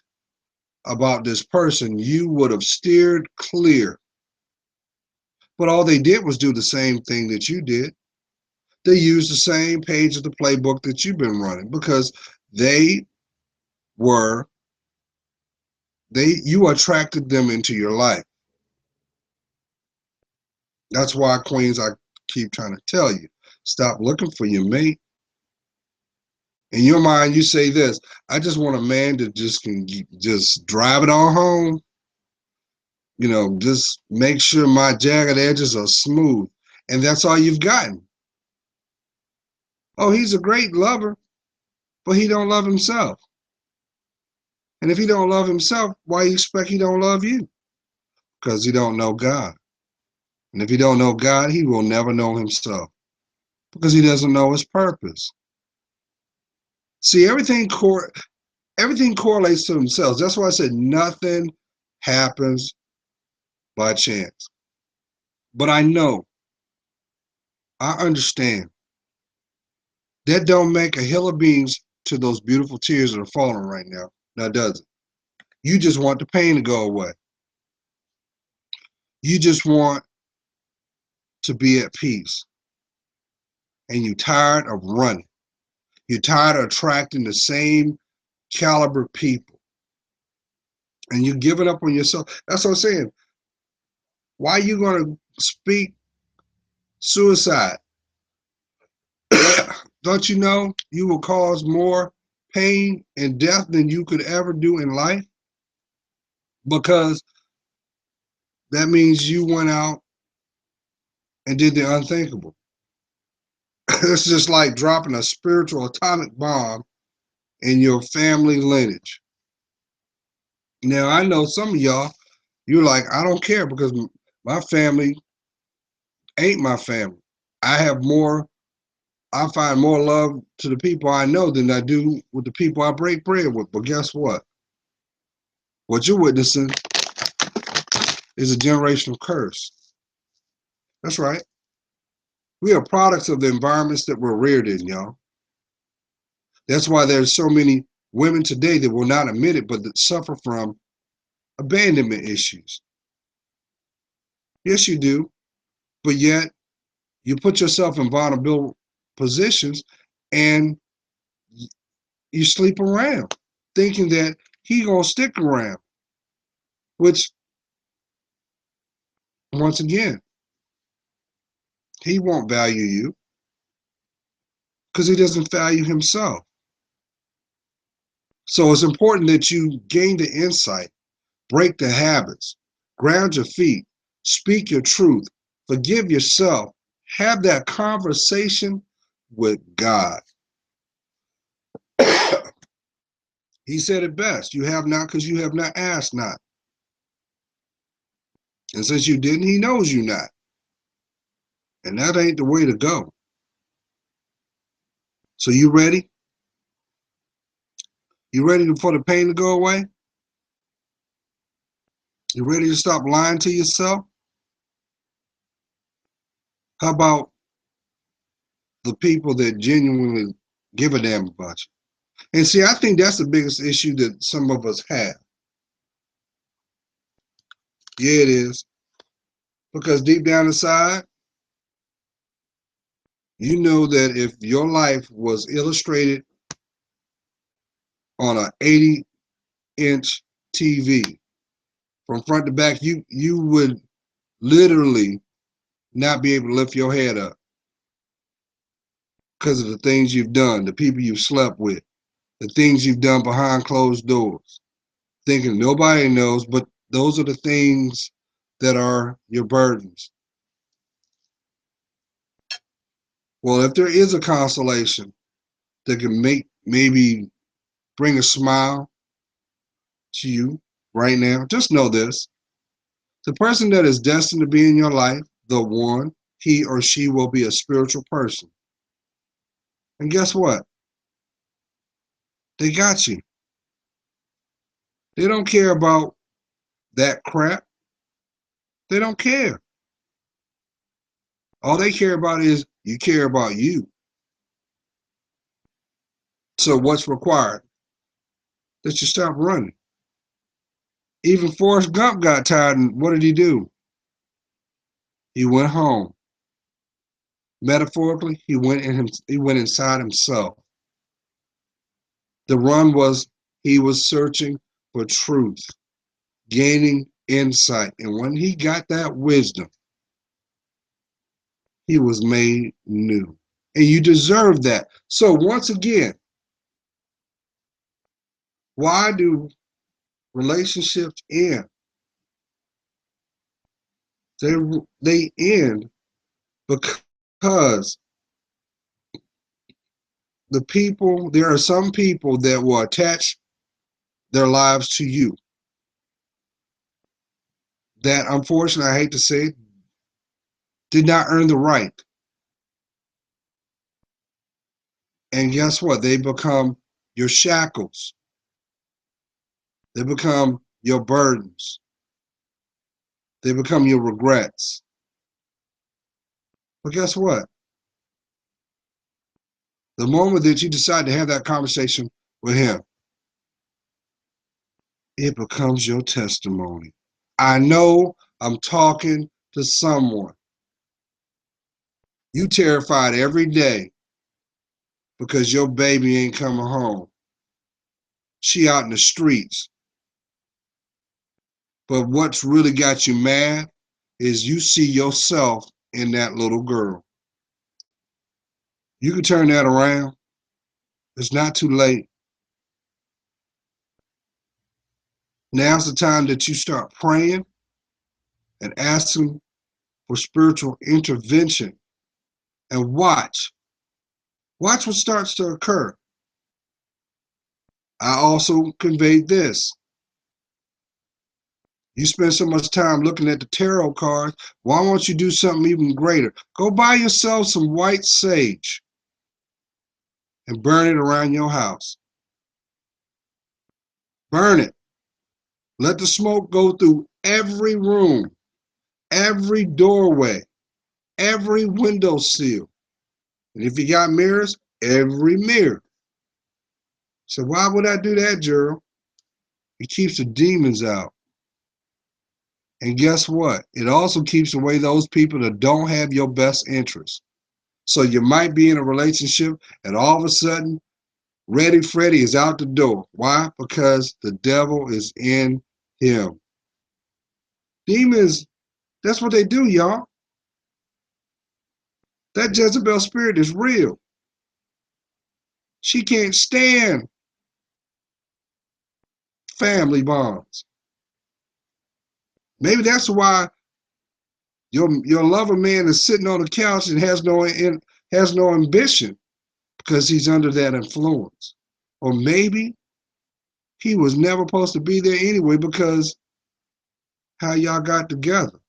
about this person, you would have steered clear. But all they did was do the same thing that you did. They used the same page of the playbook that you've been running, because they were you attracted them into your life. That's why, queens, I keep trying to tell you, stop looking for your mate. In your mind, you say this: I just want a man that just drive it on home. Just make sure my jagged edges are smooth. And that's all you've gotten. Oh, he's a great lover, but he don't love himself. And if he don't love himself, why you expect he don't love you? Because he don't know God. And if he don't know God, he will never know himself, because he doesn't know his purpose. See, everything correlates to themselves. That's why I said nothing happens by chance. But I know, I understand. That don't make a hill of beans to those beautiful tears that are falling right now. Now, does it? You just want the pain to go away. You just want to be at peace. And you're tired of running. You're tired of attracting the same caliber people. And you're giving up on yourself. That's what I'm saying. Why are you going to speak suicide? Don't you know you will cause more pain and death than you could ever do in life? Because that means you went out and did the unthinkable. It's just like dropping a spiritual atomic bomb in your family lineage. Now, I know some of y'all, you're like, I don't care, because my family ain't my family. I find more love to the people I know than I do with the people I break bread with. But guess what? What you're witnessing is a generational curse. That's right. We are products of the environments that we're reared in, y'all. That's why there's so many women today that will not admit it, but that suffer from abandonment issues. Yes, you do. But yet you put yourself in vulnerable positions and you sleep around thinking that he gonna stick around, which, once again, he won't value you because he doesn't value himself. So it's important that you gain the insight, break the habits, ground your feet, speak your truth, forgive yourself, have that conversation with God. He said it best: you have not because you have not asked not. And since you didn't, he knows you not. And that ain't the way to go. So you ready? You ready for the pain to go away? You ready to stop lying to yourself? How about the people that genuinely give a damn about you? And see, I think that's the biggest issue that some of us have. Yeah, it is. Because deep down inside, you know that if your life was illustrated on an 80-inch TV from front to back, you would literally not be able to lift your head up because of the things you've done, the people you've slept with, the things you've done behind closed doors, thinking nobody knows, but those are the things that are your burdens. Well, if there is a consolation that can maybe bring a smile to you right now, just know this. The person that is destined to be in your life, the one, he or she will be a spiritual person. And guess what? They got you. They don't care about that crap. They don't care. All they care about is you care about you. So what's required? That you stop running. Even Forrest Gump got tired, and what did he do? He went home. Metaphorically, he went inside himself. The run was he was searching for truth, gaining insight. And when he got that wisdom, he was made new. And you deserve that. So once again, why do relationships end? They they end because there are some people that will attach their lives to you that, unfortunately, I hate to say it, did not earn the right. And guess what? They become your shackles. They become your burdens. They become your regrets. But guess what? The moment that you decide to have that conversation with him, it becomes your testimony. I know I'm talking to someone. You terrified every day because your baby ain't coming home. She out in the streets. But what's really got you mad is you see yourself in that little girl. You can turn that around. It's not too late. Now's the time that you start praying and asking for spiritual intervention, and watch. Watch what starts to occur. I also conveyed this. You spend so much time looking at the tarot cards. Why won't you do something even greater? Go buy yourself some white sage and burn it around your house. Burn it. Let the smoke go through every room, every doorway, every window sill. And if you got mirrors, every mirror. So why would I do that, Gerald? It keeps the demons out. And guess what? It also keeps away those people that don't have your best interest. So you might be in a relationship and all of a sudden, Ready Freddy is out the door. Why? Because the devil is in him. Demons, that's what they do, y'all. That Jezebel spirit is real. She can't stand family bonds. Maybe that's why your lover man is sitting on the couch and has no ambition because he's under that influence. Or maybe he was never supposed to be there anyway because how y'all got together.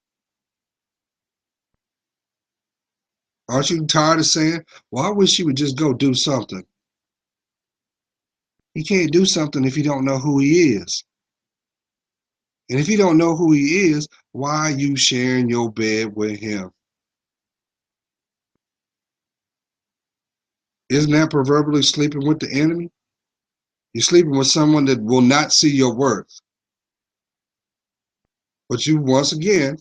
Aren't you tired of saying, well, I wish he would just go do something? He can't do something if you don't know who he is. And if you don't know who he is, why are you sharing your bed with him? Isn't that proverbially sleeping with the enemy? You're sleeping with someone that will not see your worth. But you, once again,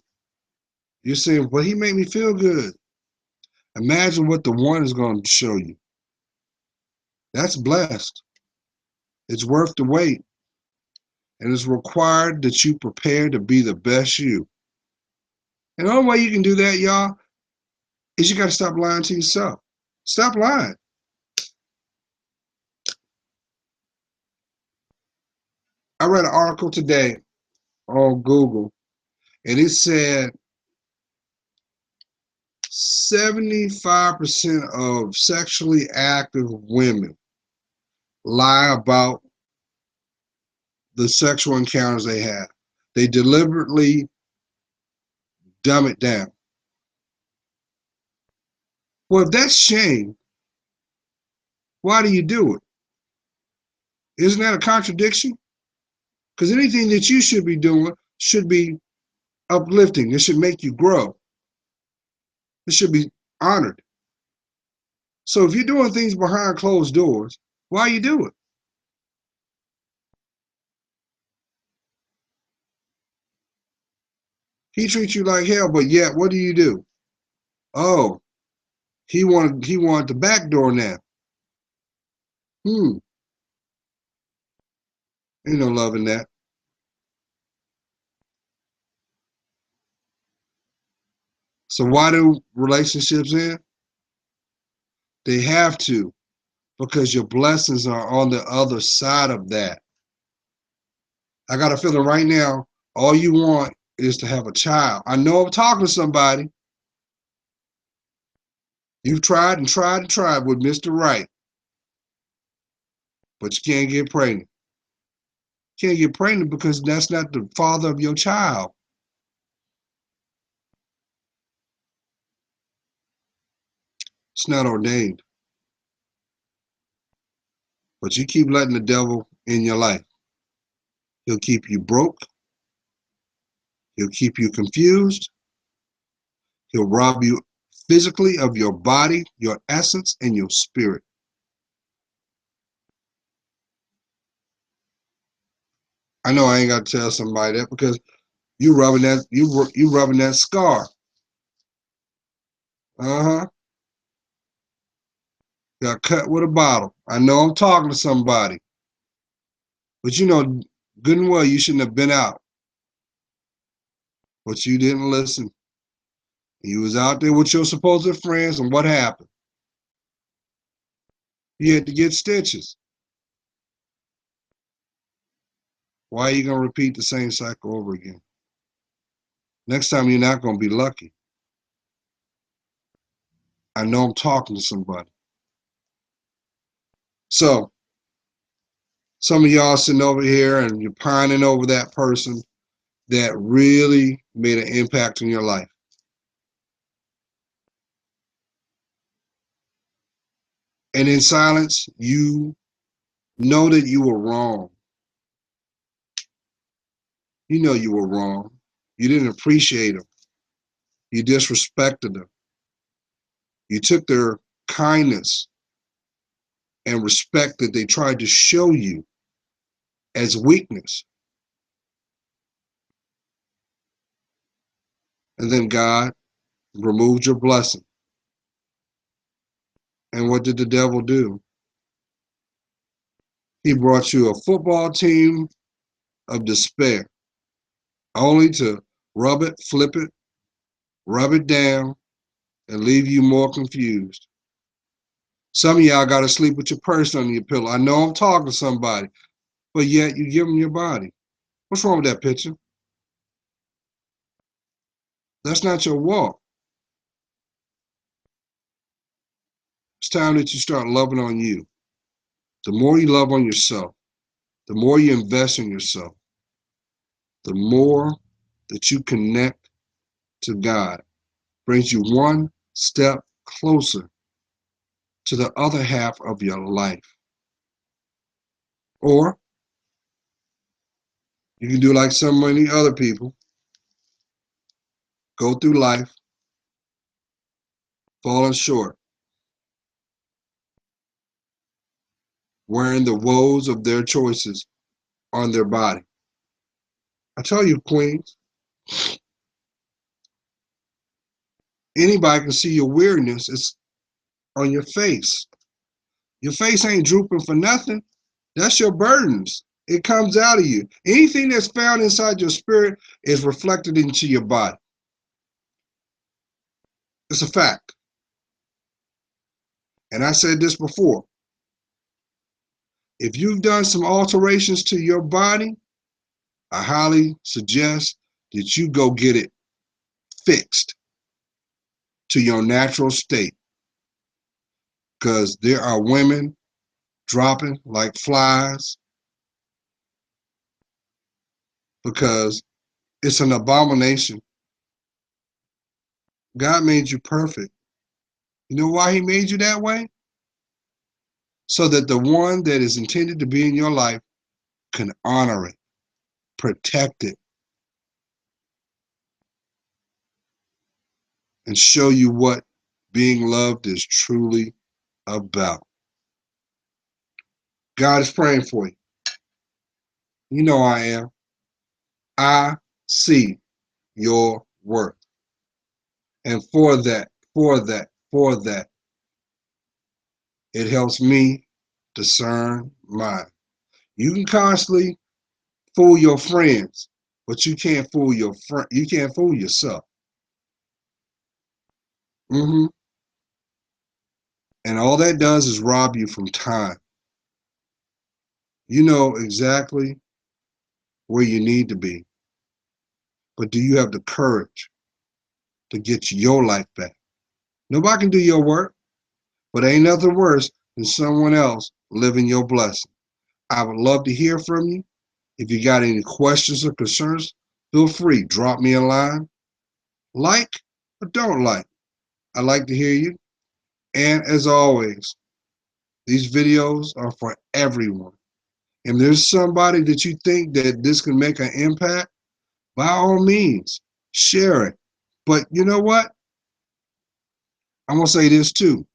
You're saying, well, he made me feel good. Imagine what the one is going to show you. That's blessed. It's worth the wait. And it's required that you prepare to be the best you. And the only way you can do that, y'all, is you got to stop lying to yourself. Stop lying. I read an article today on Google, and it said 75% of sexually active women lie about the sexual encounters they have. They deliberately dumb it down. Well, if that's shame, why do you do it? Isn't that a contradiction? Because anything that you should be doing should be uplifting. It should make you grow. It should be honored. So if you're doing things behind closed doors, why you do it? He treats you like hell, but yet what do? Oh, he wanted the back door now. Hmm, ain't no love in that. So why do relationships end? They have to, because your blessings are on the other side of that. I got a feeling right now, all you want is to have a child. I know I'm talking to somebody. You've tried and tried and tried with Mr. Right, but you can't get pregnant. You can't get pregnant because that's not the father of your child. It's not ordained. But you keep letting the devil in your life. He'll keep you broke. He'll keep you confused. He'll rob you physically of your body, your essence, and your spirit. I know I ain't got to tell somebody that because you rubbing that scar. Uh-huh. Got cut with a bottle. I know I'm talking to somebody. But you know good and well you shouldn't have been out. But you didn't listen. You was out there with your supposed friends, and what happened? You had to get stitches. Why are you gonna repeat the same cycle over again? Next time you're not gonna be lucky. I know I'm talking to somebody. So some of y'all sitting over here and you're pining over that person that really made an impact in your life. And in silence, you know that you were wrong. You know you were wrong. You didn't appreciate them. You disrespected them. You took their kindness and respect that they tried to show you as weakness. And then God removed your blessing. And what did the devil do? He brought you a football team of despair, only to rub it, flip it, rub it down, and leave you more confused. Some of y'all got to sleep with your purse under your pillow. I know I'm talking to somebody, but yet you give them your body. What's wrong with that picture? That's not your walk. It's time that you start loving on you. The more you love on yourself, the more you invest in yourself, the more that you connect to God, brings you one step closer to the other half of your life. Or you can do like so many other people, go through life falling short, wearing the woes of their choices on their body. I tell you, queens, Anybody can see your weariness. It's on your face. Your face ain't drooping for nothing. That's your burdens. It comes out of you. Anything that's found inside your spirit is reflected into your body. It's a fact. And I said this before. If you've done some alterations to your body, I highly suggest that you go get it fixed to your natural state. Because there are women dropping like flies because it's an abomination. God made you perfect. You know why he made you that way? So that the one that is intended to be in your life can honor it, protect it, and show you what being loved is truly about. God is praying for you. You know I am. I see your worth. And for that, it helps me discern mine. You can constantly fool your friends, but you can't fool your friend. You can't fool yourself. hmm And all that does is rob you from time. You know exactly where you need to be, but do you have the courage to get your life back? Nobody can do your work, but ain't nothing worse than someone else living your blessing. I would love to hear from you. If you got any questions or concerns, feel free. Drop me a line. Like or don't like. I'd like to hear you. And as always, these videos are for everyone. If there's somebody that you think that this can make an impact, by all means, share it. But you know what? I'm going to say this too.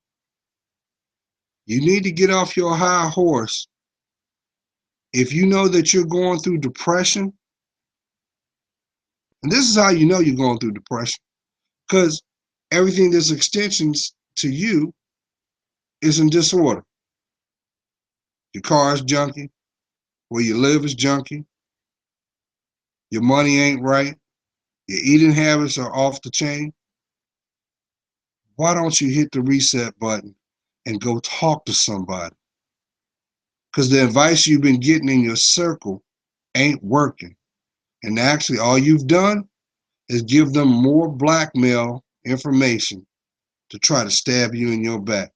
You need to get off your high horse. If you know that you're going through depression, and this is how you know you're going through depression, because everything that's extensions to you is in disorder. Your car is junky. Where you live is junky. Your money ain't right. Your eating habits are off the chain. Why don't you hit the reset button and go talk to somebody? Because the advice you've been getting in your circle ain't working. And actually, all you've done is give them more blackmail information to try to stab you in your back.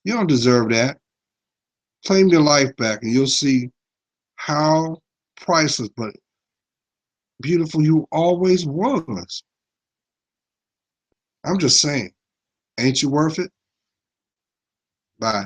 You don't deserve that. Claim your life back, and you'll see how priceless but beautiful you always was. I'm just saying, ain't you worth it? Bye.